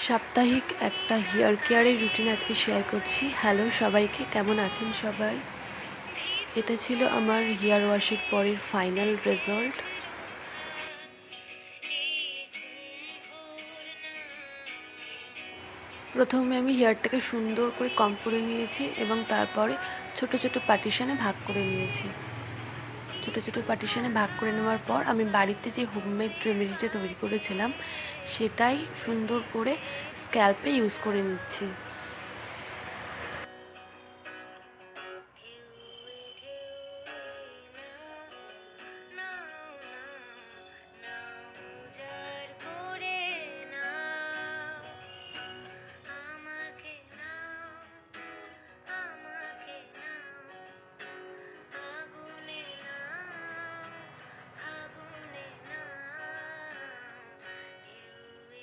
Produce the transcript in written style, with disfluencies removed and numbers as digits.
সাপ্তাহিক একটা হেয়ার কেয়ারের রুটিন আজকে শেয়ার করছি। হ্যালো সবাইকে, কেমন আছেন সবাই? এটা ছিল আমার হেয়ার ওয়াশের পরের ফাইনাল রেজাল্ট। প্রথমে আমি হেয়ারটাকে সুন্দর করে কম্ব করে নিয়েছি এবং তারপরে ছোট ছোট পার্টিশনে ভাগ করে নিয়েছি। ছোট ছোট পার্টিশনে ভাগ করে নেওয়ার পর আমি বাড়িতে যে হোমমেড রেমেডিটা তৈরি করেছিলাম সেটাই সুন্দর করে স্ক্যাল্পে ইউজ করে নিচ্ছি।